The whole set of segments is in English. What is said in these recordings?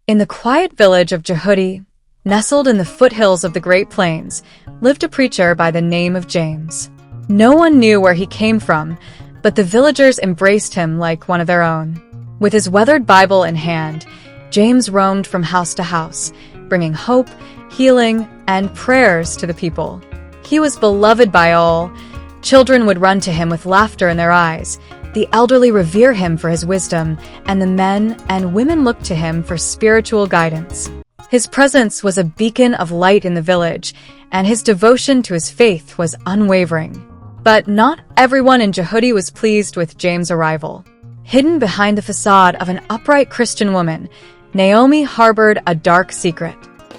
In the quiet village of Juhudi, nestled in the foothills of the Great Plains, lived a preacher by the name of James. No one knew where he came from, but the villagers embraced him like one of their own. With his weathered Bible in hand, James roamed from house to house, bringing hope, healing, and prayers to the people. He was beloved by all. Children would run to him with laughter in their eyes. The elderly revere him for his wisdom, and the men and women look to him for spiritual guidance. His presence was a beacon of light in the village, and his devotion to his faith was unwavering. But not everyone in Juhudi was pleased with James' arrival. Hidden behind the facade of an upright Christian woman, Naomi harbored a dark secret.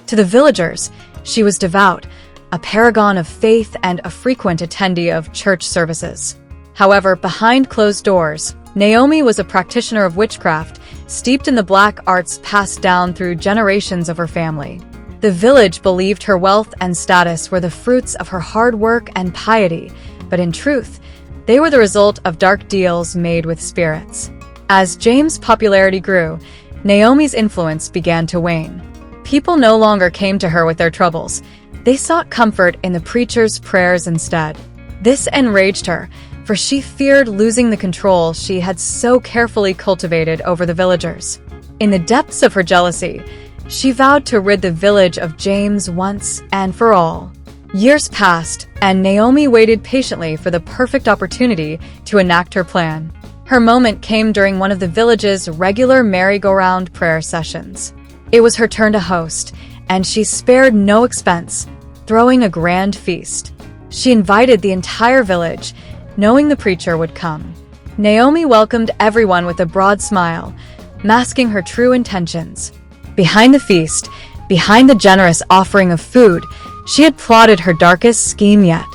To the villagers, she was devout, a paragon of faith and a frequent attendee of church services. However, behind closed doors, Naomi was a practitioner of witchcraft, steeped in the black arts passed down through generations of her family. The village believed her wealth and status were the fruits of her hard work and piety, but in truth, they were the result of dark deals made with spirits. As James' popularity grew, Naomi's influence began to wane. People no longer came to her with their troubles. They sought comfort in the preacher's prayers instead. This enraged her, for she feared losing the control she had so carefully cultivated over the villagers. In the depths of her jealousy, she vowed to rid the village of James once and for all. Years passed, and Naomi waited patiently for the perfect opportunity to enact her plan. Her moment came during one of the village's regular merry-go-round prayer sessions. It was her turn to host, and she spared no expense, throwing a grand feast. She invited the entire village, knowing the preacher would come. Naomi welcomed everyone with a broad smile, masking her true intentions. Behind the feast, behind the generous offering of food, she had plotted her darkest scheme yet.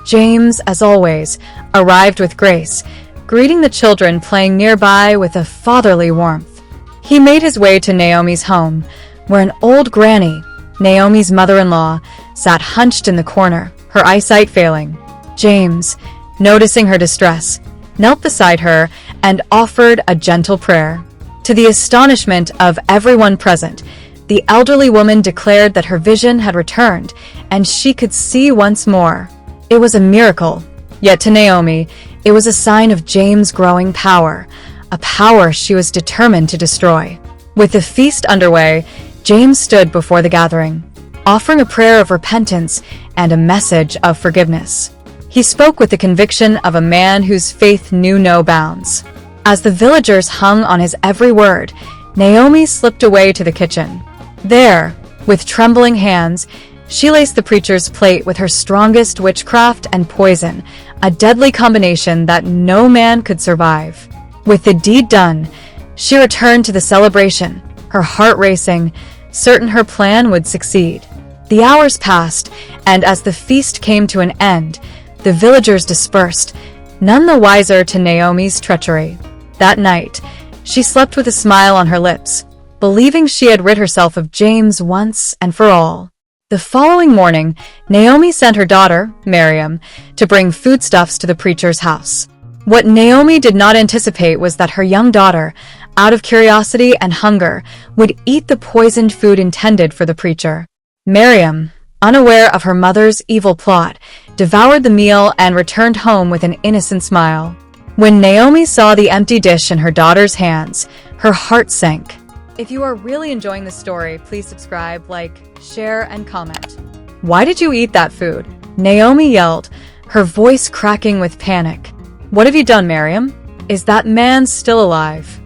James, as always, arrived with grace, greeting the children playing nearby with a fatherly warmth. He made his way to Naomi's home, where an old granny, Naomi's mother-in-law, sat hunched in the corner, her eyesight failing. James, noticing her distress, knelt beside her and offered a gentle prayer. To the astonishment of everyone present, the elderly woman declared that her vision had returned and she could see once more. It was a miracle, yet to Naomi, it was a sign of James' growing power, a power she was determined to destroy. With the feast underway, James stood before the gathering, offering a prayer of repentance and a message of forgiveness. He spoke with the conviction of a man whose faith knew no bounds. As the villagers hung on his every word, Naomi slipped away to the kitchen. There, with trembling hands, she laced the preacher's plate with her strongest witchcraft and poison, a deadly combination that no man could survive. With the deed done, she returned to the celebration, her heart racing, certain her plan would succeed. The hours passed, and as the feast came to an end, the villagers dispersed, none the wiser to Naomi's treachery. That night, she slept with a smile on her lips, believing she had rid herself of James once and for all. The following morning, Naomi sent her daughter, Mariam, to bring foodstuffs to the preacher's house. What Naomi did not anticipate was that her young daughter, out of curiosity and hunger, would eat the poisoned food intended for the preacher. Mariam, unaware of her mother's evil plot, devoured the meal and returned home with an innocent smile. When Naomi saw the empty dish in her daughter's hands, her heart sank. If you are really enjoying this story, please subscribe, like, share, and comment. Why did you eat that food? Naomi yelled, her voice cracking with panic. What have you done, Mariam? Is that man still alive?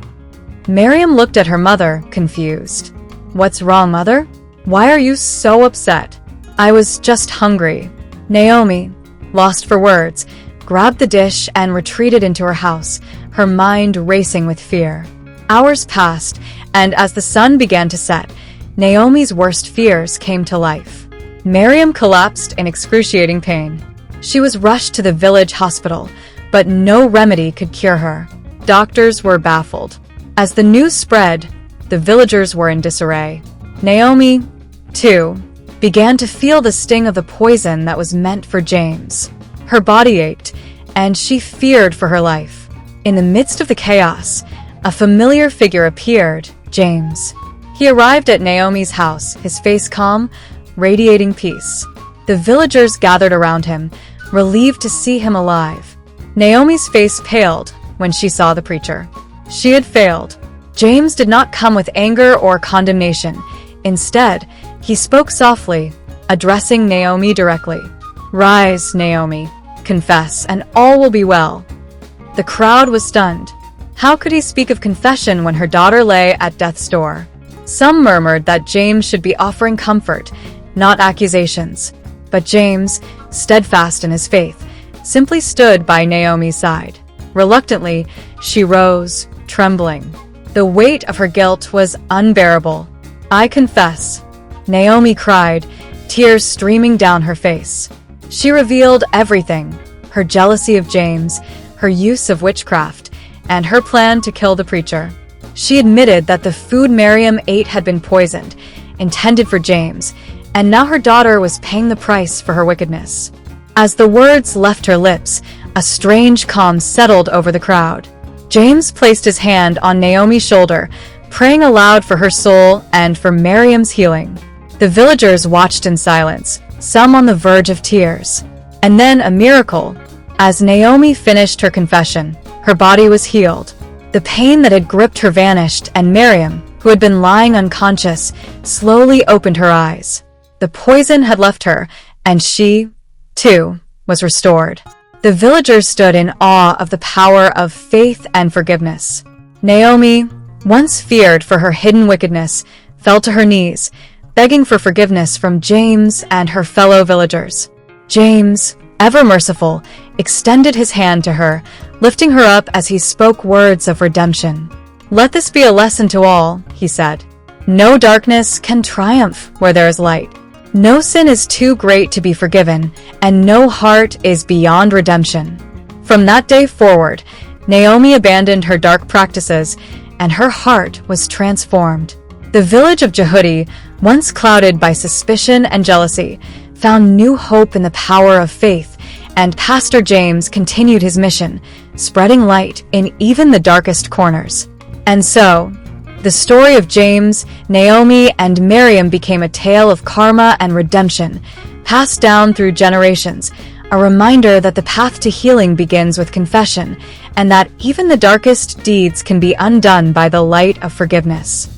Mariam looked at her mother, confused. What's wrong, mother? Why are you so upset? I was just hungry. Naomi, lost for words, grabbed the dish and retreated into her house, her mind racing with fear. Hours passed, and as the sun began to set, Naomi's worst fears came to life. Mariam collapsed in excruciating pain. She was rushed to the village hospital, but no remedy could cure her. Doctors were baffled. As the news spread, the villagers were in disarray. Naomi, too, began to feel the sting of the poison that was meant for James. Her body ached, and she feared for her life. In the midst of the chaos, a familiar figure appeared, James. He arrived at Naomi's house, his face calm, radiating peace. The villagers gathered around him, relieved to see him alive. Naomi's face paled when she saw the preacher. She had failed. James did not come with anger or condemnation. Instead, he spoke softly, addressing Naomi directly. "Rise, Naomi, confess, and all will be well." The crowd was stunned. How could he speak of confession when her daughter lay at death's door? Some murmured that James should be offering comfort, not accusations. But James, steadfast in his faith, simply stood by Naomi's side. Reluctantly, she rose, trembling. The weight of her guilt was unbearable. "I confess," Naomi cried, tears streaming down her face. She revealed everything: her jealousy of James, her use of witchcraft, and her plan to kill the preacher. She admitted that the food Mariam ate had been poisoned, intended for James, and now her daughter was paying the price for her wickedness. As the words left her lips, a strange calm settled over the crowd. James placed his hand on Naomi's shoulder, praying aloud for her soul and for Mariam's healing. The villagers watched in silence, some on the verge of tears. And then a miracle. As Naomi finished her confession, her body was healed. The pain that had gripped her vanished, and Mariam, who had been lying unconscious, slowly opened her eyes. The poison had left her, and she, too, was restored. The villagers stood in awe of the power of faith and forgiveness. Naomi, once feared for her hidden wickedness, fell to her knees, begging for forgiveness from James and her fellow villagers. James, ever merciful, extended his hand to her, lifting her up as he spoke words of redemption. "Let this be a lesson to all," he said. "No darkness can triumph where there is light. No sin is too great to be forgiven, and no heart is beyond redemption." From that day forward, Naomi abandoned her dark practices, and her heart was transformed. The village of Juhudi, once clouded by suspicion and jealousy, found new hope in the power of faith, and Pastor James continued his mission, spreading light in even the darkest corners. And so, the story of James, Naomi, and Mariam became a tale of karma and redemption, passed down through generations, a reminder that the path to healing begins with confession, and that even the darkest deeds can be undone by the light of forgiveness.